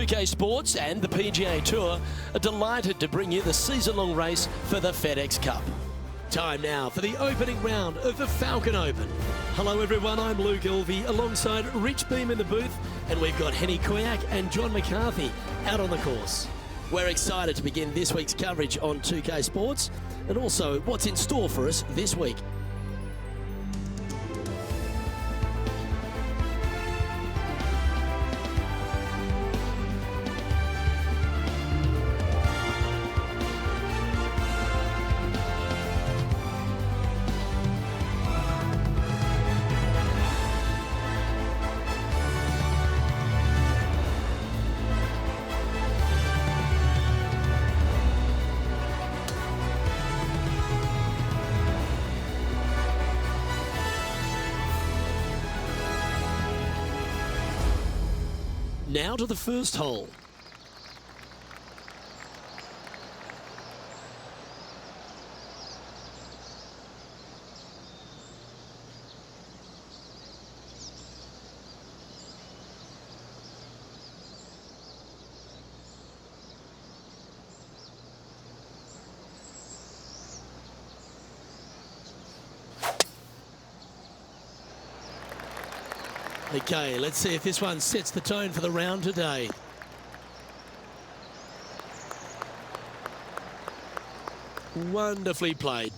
2K Sports and the PGA Tour are delighted to bring you the season-long race for the FedEx Cup. Time now for the opening round of the Falcon Open. Hello everyone, I'm Luke Elvey alongside Rich Beam in the booth, and we've got Henny Koyak and John McCarthy out on the course. We're excited to begin this week's coverage on 2K Sports and also what's in store for us this week. Now to the first hole. Okay, let's see if this one sets the tone for the round today. Wonderfully played.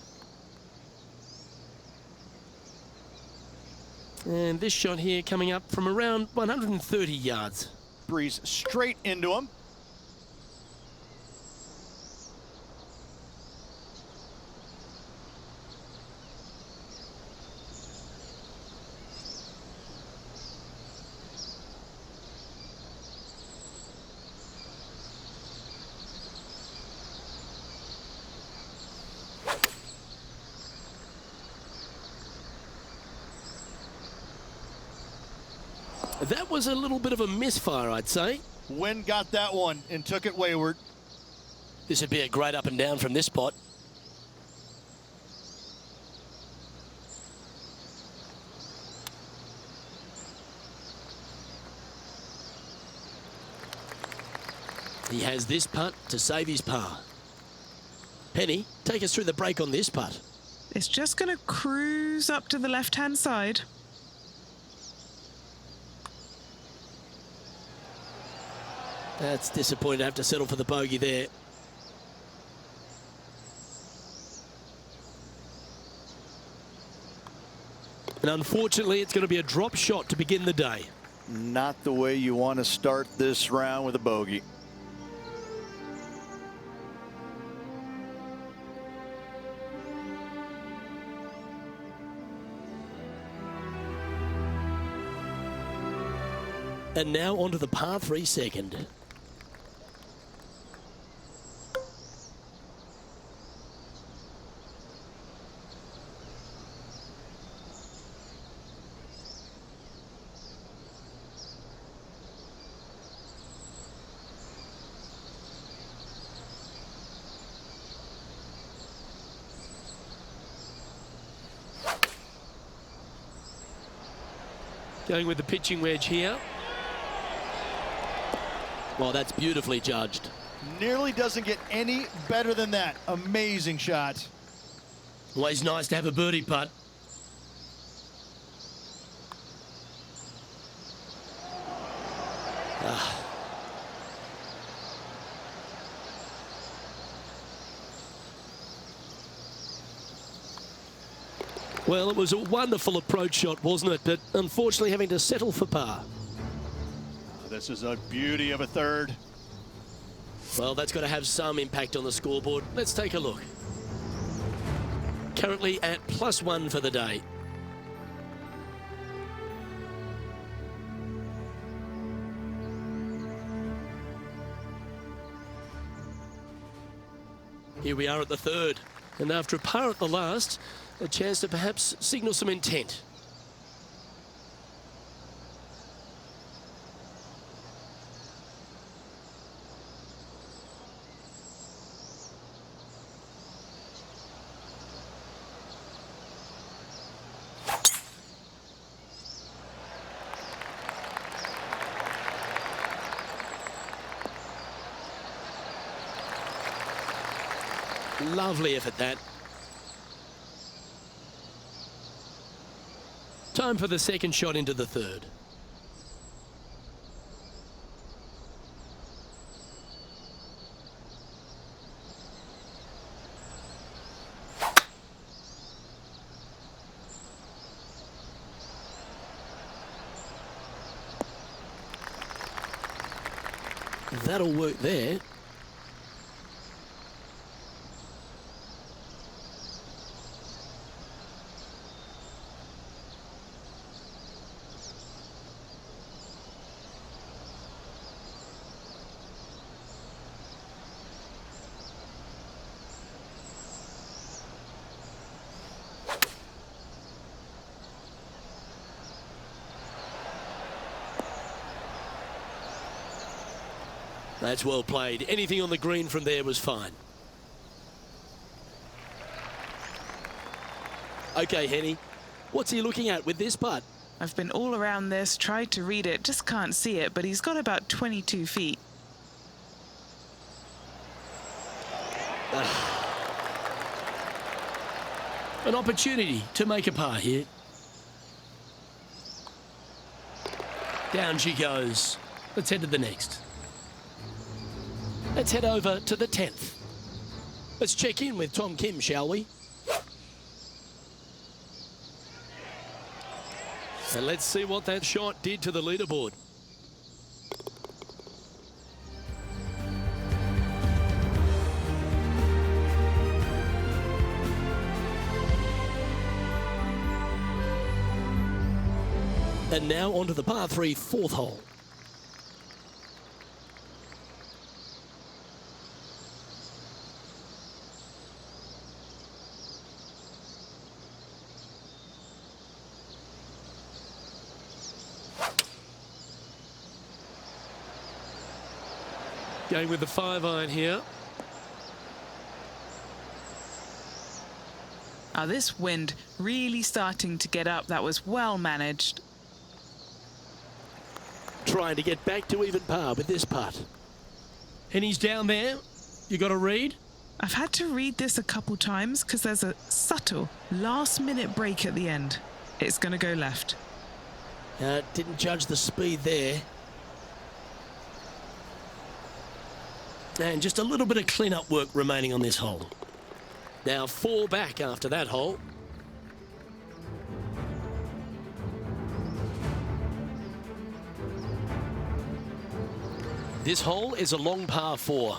And this shot here coming up from around 130 yards. Breeze straight into him. That was a little bit of a misfire, I'd say. Wind got that one and took it wayward. This would be a great up and down from this spot. He has this putt to save his par. Penny, take us through the break on this putt. It's just going to cruise up to the left-hand side. That's disappointing to have to settle for the bogey there. And unfortunately, it's going to be a drop shot to begin the day. Not the way you want to start this round with a bogey. And now onto the par 3 second. Going with the pitching wedge here. Well, that's beautifully judged. Nearly doesn't get any better than that. Amazing shot. Always nice to have a birdie putt. Well, it was a wonderful approach shot, wasn't it? But unfortunately having to settle for par. This is a beauty of a third. Well, that's got to have some impact on the scoreboard. Let's take a look. Currently at +1 for the day. Here we are at the third. And after a par at the last, a chance to perhaps signal some intent. Lovely effort, that. Time for the second shot into the third. That'll work there. That's well played. Anything on the green from there was fine. Okay, Henny, what's he looking at with this putt? I've been all around this, tried to read it, just can't see it, but he's got about 22 feet. An opportunity to make a par here. Down she goes. Let's head to the next. Let's head over to the 10th. Let's check in with Tom Kim, shall we? And let's see what that shot did to the leaderboard. And now onto the par 3 fourth hole. Going with the 5-iron here. This wind really starting to get up. That was well managed. Trying to get back to even par with this putt. And he's down there. You got to read? I've had to read this a couple times because there's a subtle last-minute break at the end. It's going to go left. Didn't judge the speed there. And just a little bit of clean-up work remaining on this hole. Now 4 back after that hole. This hole is a long par 4.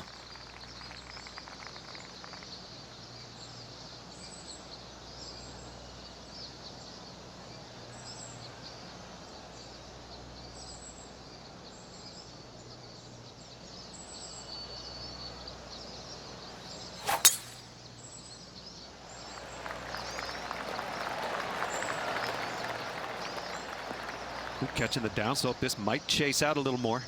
Catching the downslope, this might chase out a little more.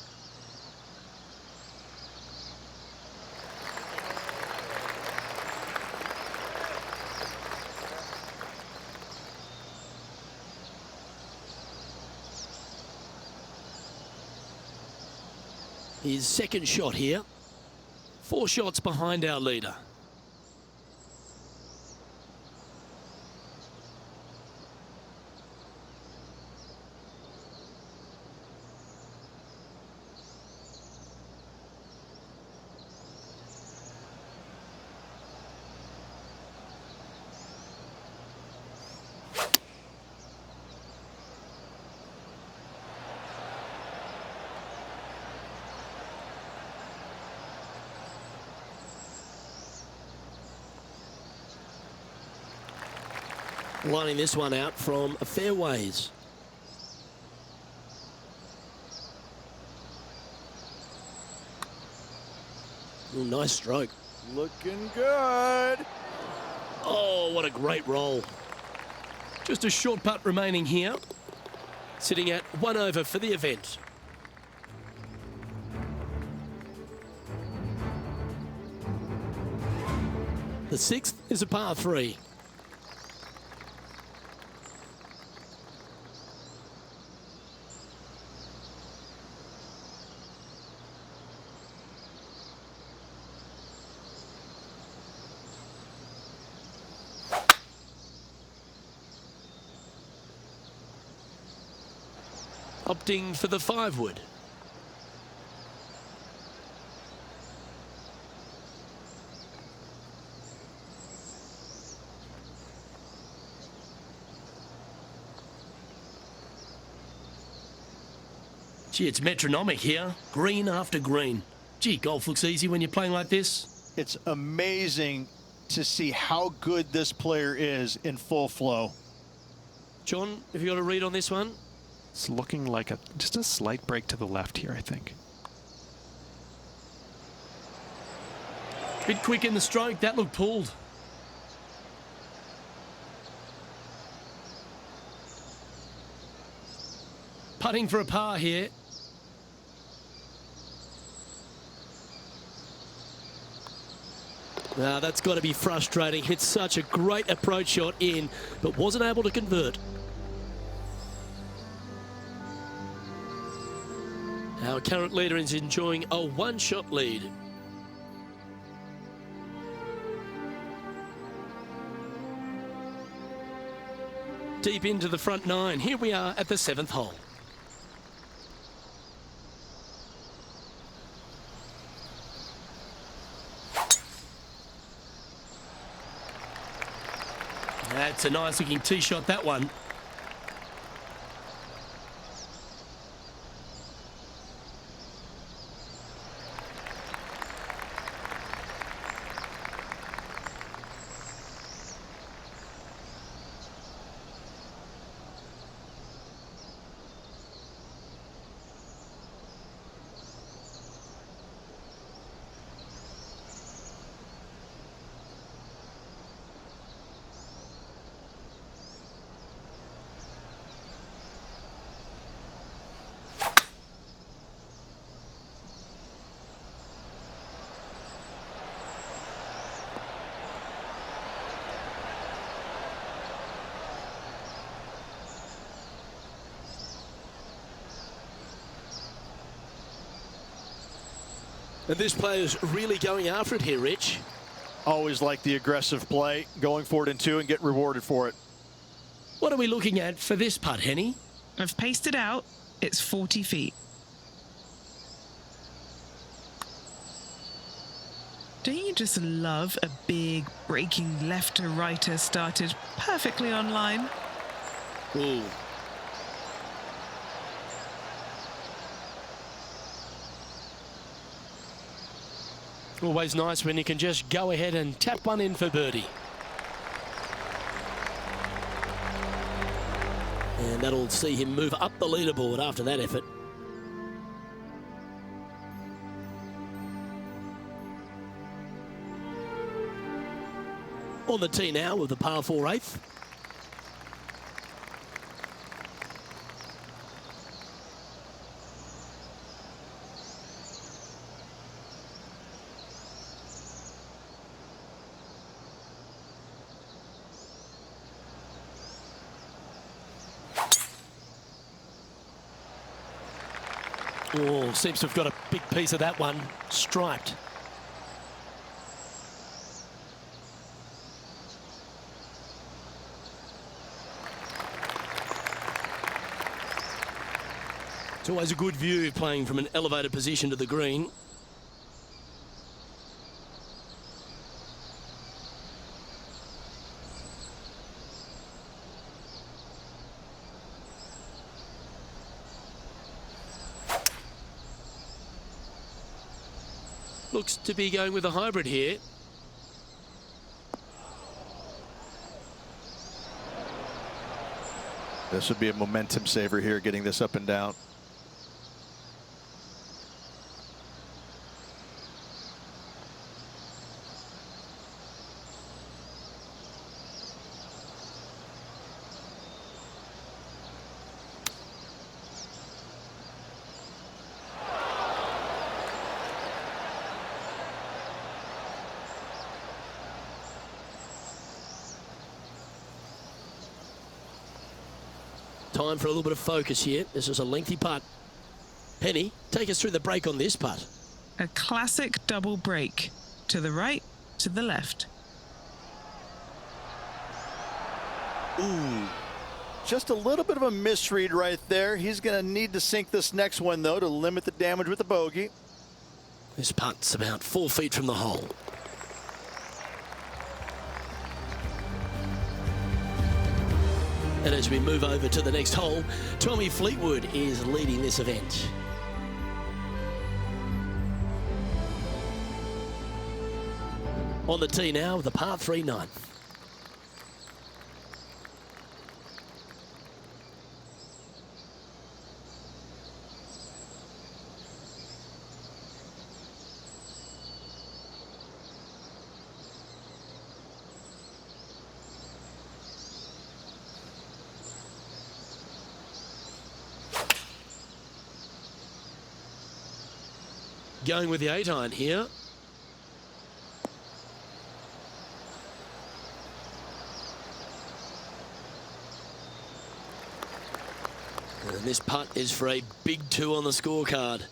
His second shot here. 4 shots behind our leader. Lining this one out from a fair ways. Ooh, nice stroke. Looking good. Oh, what a great roll. Just a short putt remaining here. Sitting at 1 over for the event. The 6th is a par 3. opting for the 5-wood. Gee, it's metronomic here. Green after green. Gee, golf looks easy when you're playing like this. It's amazing to see how good this player is in full flow. John, have you got a read on this one? It's looking like just a slight break to the left here, I think. Bit quick in the stroke. That looked pulled. Putting for a par here. Now, that's got to be frustrating. Hit such a great approach shot in, but wasn't able to convert. Our current leader is enjoying a one-shot lead. Deep into the front 9. Here we are at the 7th hole. That's a nice looking tee shot, that one. And this player's really going after it here, Rich. Always like the aggressive play, going for it in 2 and get rewarded for it. What are we looking at for this putt, Henny? I've paced it out. It's 40 feet. Don't you just love a big breaking left to righter started perfectly on line? Ooh. Always nice when you can just go ahead and tap one in for birdie. And that'll see him move up the leaderboard after that effort. On the tee now with the par 4 8th. Oh, seems to have got a big piece of that one, striped. It's always a good view playing from an elevated position to the green. Looks to be going with a hybrid here. This would be a momentum saver here, getting this up and down. Time for a little bit of focus here. This is a lengthy putt. Penny, take us through the break on this putt. A classic double break. To the right, to the left. Ooh, Just a little bit of a misread right there. He's going to need to sink this next one, though, to limit the damage with the bogey. This putt's about 4 feet from the hole. And as we move over to the next hole, Tommy Fleetwood is leading this event. On the tee now, the par 3 ninth. Going with the 8-iron here. And this putt is for a big 2 on the scorecard.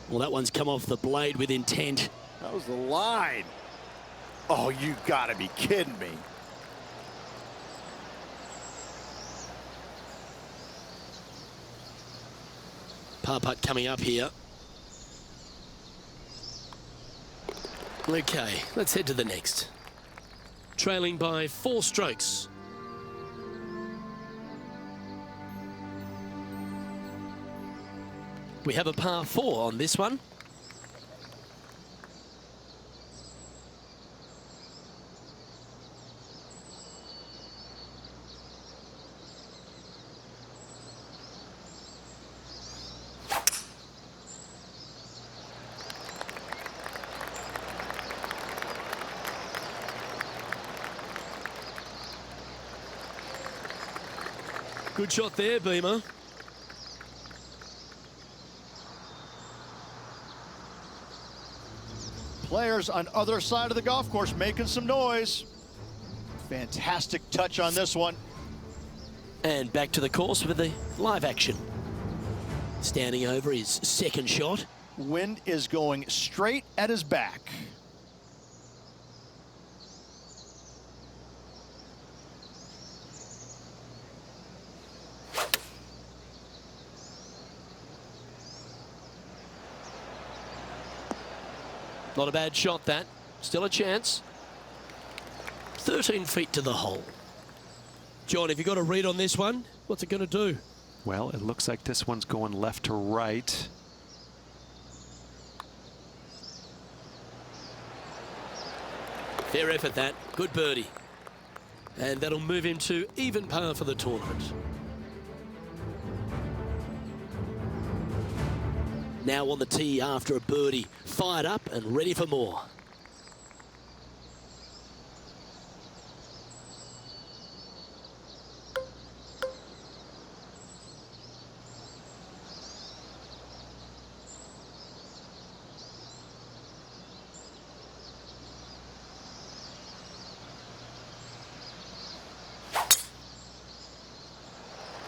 Well, that one's come off the blade with intent. That was the line. Oh, you gotta be kidding me. Par putt coming up here. Okay, let's head to the next. Trailing by 4 strokes. We have a par 4 on this one. Good shot there, Beamer. Players on other side of the golf course making some noise. Fantastic touch on this one. And back to the course with the live action. Standing over his second shot. Wind is going straight at his back. Not a bad shot, that. Still a chance. 13 feet to the hole. John, have you got a read on this one? What's it going to do? Well, it looks like this one's going left to right. Fair effort, that. Good birdie. And that'll move him to even par for the tournament. Now on the tee after a birdie. Fired up and ready for more.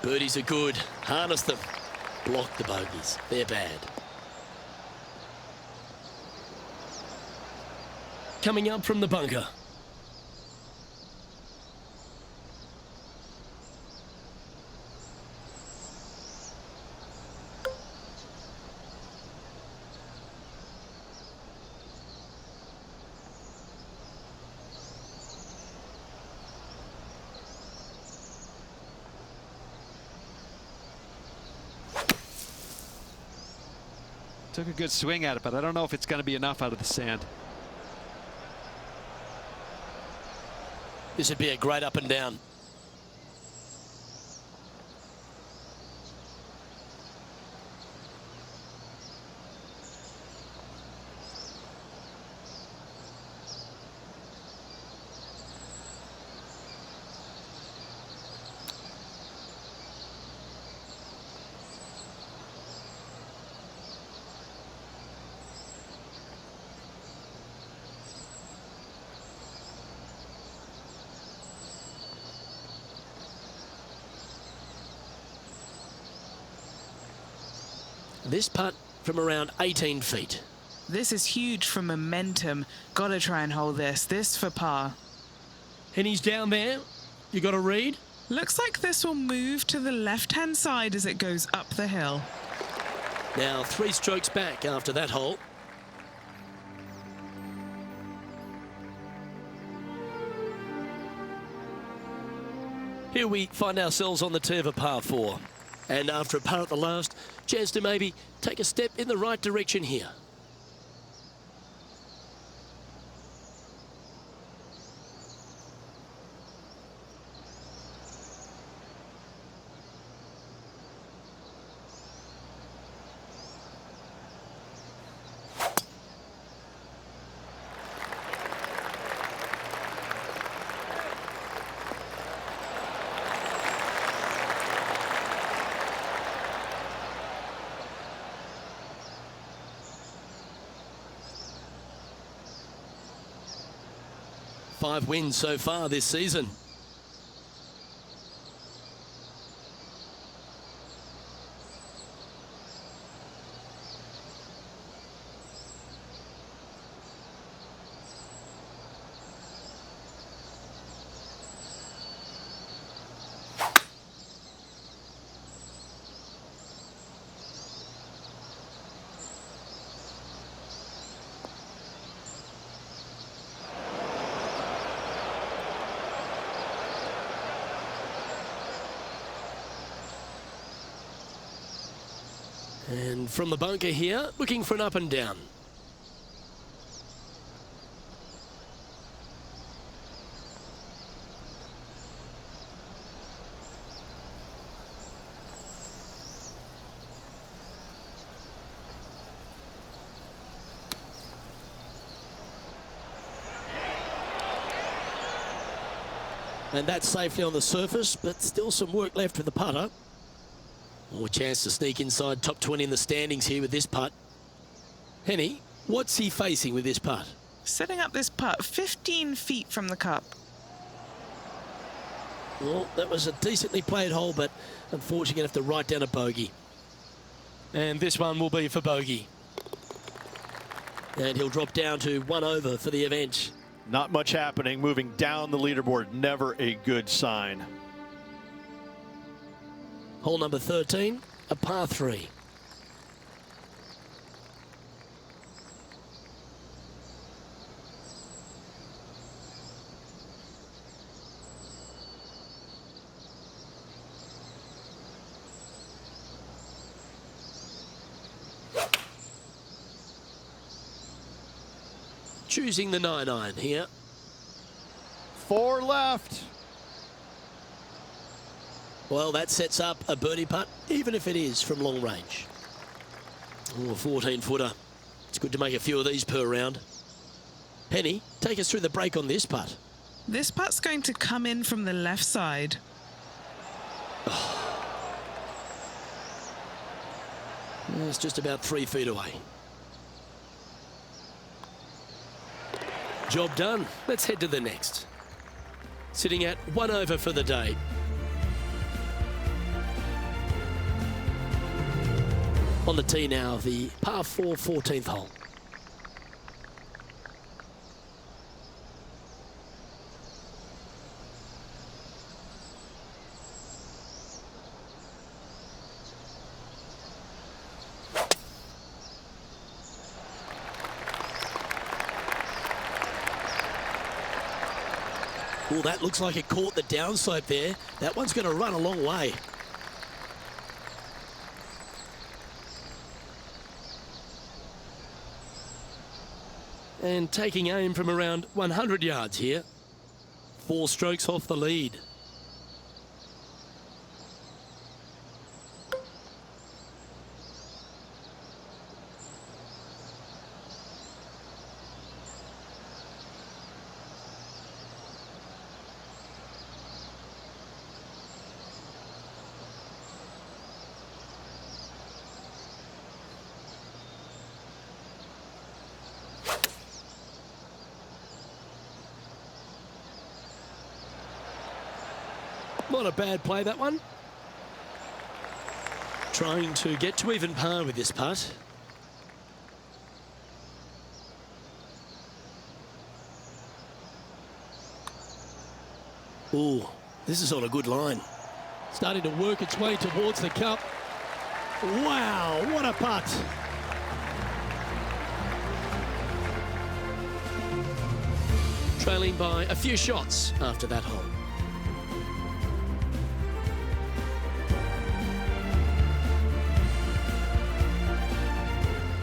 Birdies are good. Harness them. Block the bogeys. They're bad. Coming up from the bunker. Took a good swing at it, but I don't know if it's going to be enough out of the sand. This would be a great up and down. This putt from around 18 feet. This is huge for momentum. Gotta try and hold this. This for par. And he's down there. You got a read? Looks like this will move to the left-hand side as it goes up the hill. Now 3 strokes back after that hole. Here we find ourselves on the tee of a par 4. And after a par at the last, chance to maybe take a step in the right direction here. Five wins so far this season. And from the bunker here, looking for an up and down. And that's safely on the surface, but still some work left with the putter. More chance to sneak inside top 20 in the standings here with this putt. Henny, what's he facing with this putt? Setting up this putt 15 feet from the cup. Well, that was a decently played hole, but unfortunately going to have to write down a bogey. And this one will be for bogey. And he'll drop down to 1 over for the event. Not much happening, moving down the leaderboard, never a good sign. Hole number 13, a par 3. Choosing the 9-iron here. 4 left. Well, that sets up a birdie putt, even if it is from long range. Oh, a 14-footer. It's good to make a few of these per round. Penny, take us through the break on this putt. This putt's going to come in from the left side. It's just about 3 feet away. Job done. Let's head to the next. Sitting at 1 over for the day. On the tee now, the par 4 14th hole. Well, that looks like it caught the downslope there. That one's going to run a long way. And taking aim from around 100 yards here. 4 strokes off the lead. Not a bad play, that one. Trying to get to even par with this putt. Ooh, this is on a good line. Starting to work its way towards the cup. Wow, what a putt. Trailing by a few shots after that hole.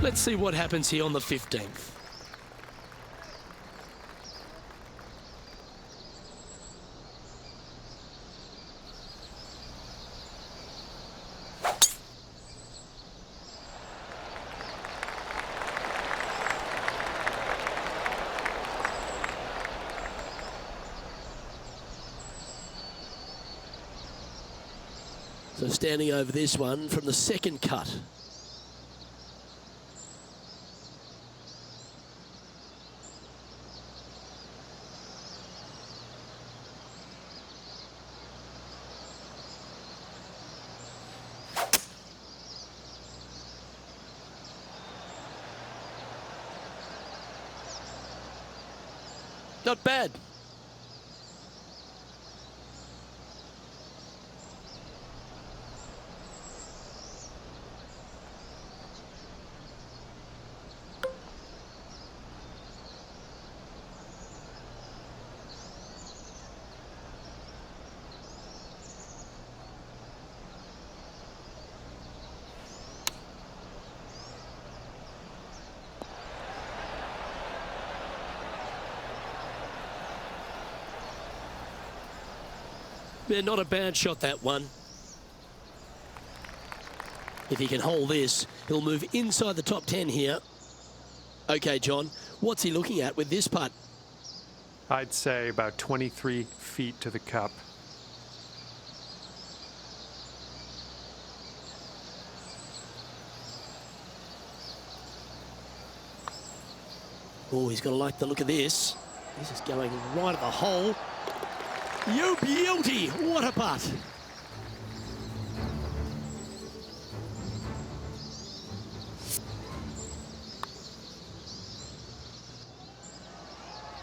Let's see what happens here on the 15th. So standing over this one from the second cut. Not bad. Yeah, not a bad shot, that one. If he can hold this, he'll move inside the top 10 here. Okay, John, what's he looking at with this putt? I'd say about 23 feet to the cup. Oh, he's got to like the look of this. This is going right at the hole. You beauty! What a putt!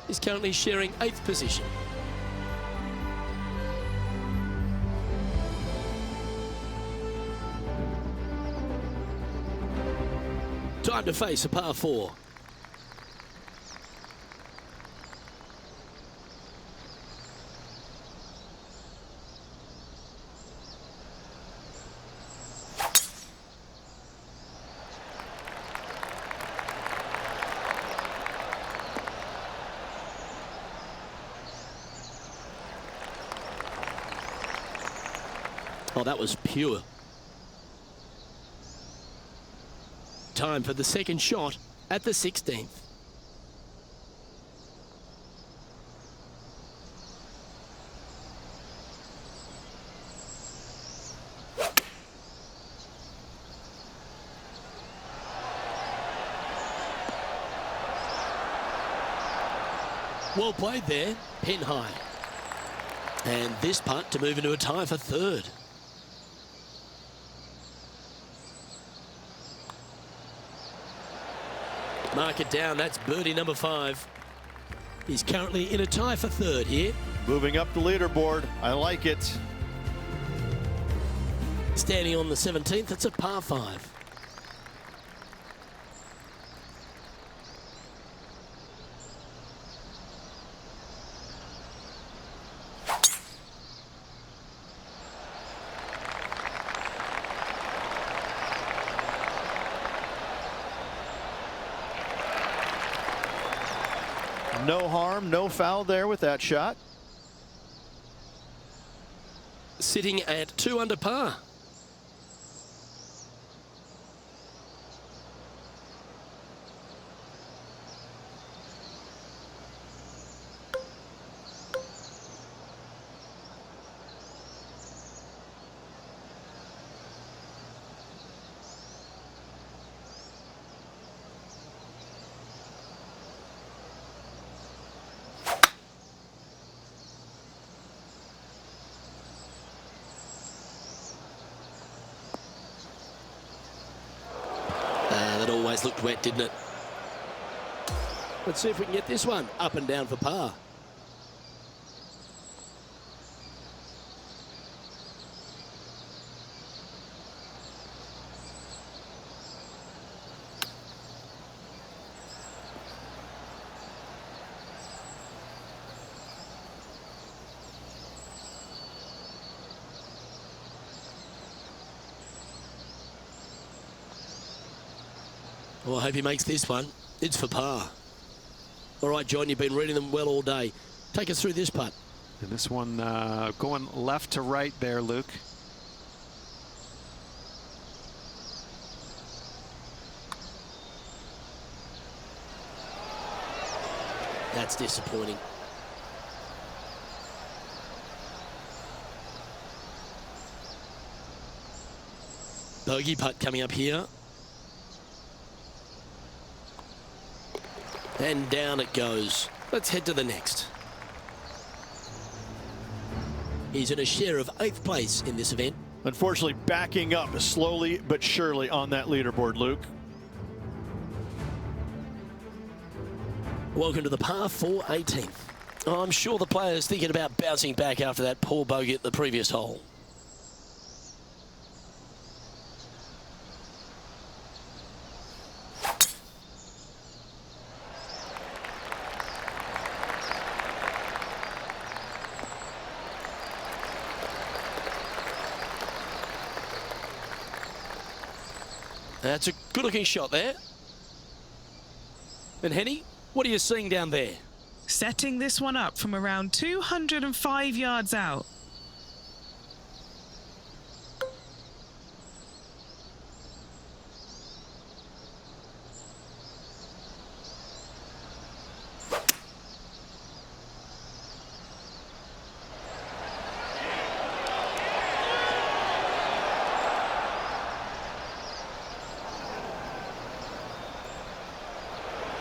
He's currently sharing 8th position. Time to face a par 4. Oh, that was pure. Time for the second shot at the 16th. Well played there, pin high. And this putt to move into a tie for third. Mark it down, that's birdie number 5. He's currently in a tie for third here. Moving up the leaderboard, I like it. Standing on the 17th, it's a par 5. No harm, no foul there with that shot. Sitting at 2 under par. has looked wet, didn't it? Let's see if we can get this one up and down for par. Well, I hope he makes this one. It's for par. All right, John, you've been reading them well all day. Take us through this putt. And this one going left to right there, Luke. That's disappointing. Bogey putt coming up here. And down it goes. Let's head to the next. He's in a share of 8th place in this event. Unfortunately, backing up slowly but surely on that leaderboard, Luke. Welcome to the par 4 18th. Oh, I'm sure the player's thinking about bouncing back after that poor bogey at the previous hole. That's a good-looking shot there. And Henny, what are you seeing down there? Setting this one up from around 205 yards out.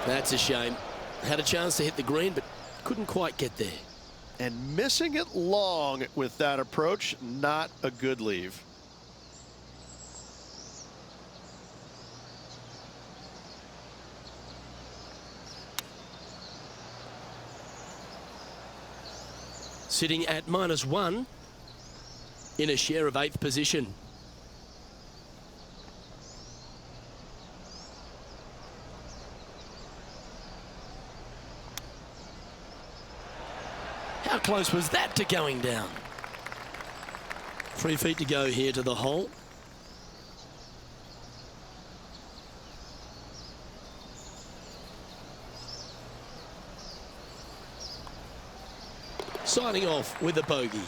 That's a shame. Had a chance to hit the green, but couldn't quite get there. And missing it long with that approach, not a good leave. Sitting at -1 in a share of 8th position. How close was that to going down? 3 feet to go here to the hole. Signing off with a bogey.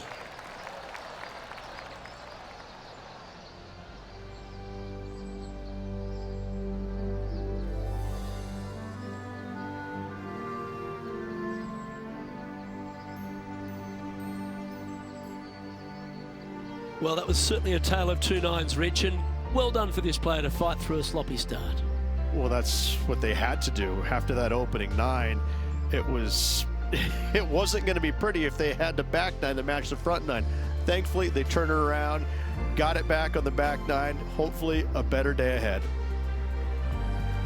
Well, that was certainly a tale of 2 nines, Rich, and well done for this player to fight through a sloppy start. Well, that's what they had to do after that opening 9. It wasn't going to be pretty if they had the back 9 to match the front 9. Thankfully, they turned it around, got it back on the back 9. Hopefully, a better day ahead.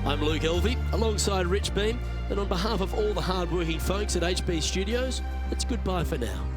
I'm Luke Elvey, alongside Rich Beam, and on behalf of all the hard-working folks at HB Studios, it's goodbye for now.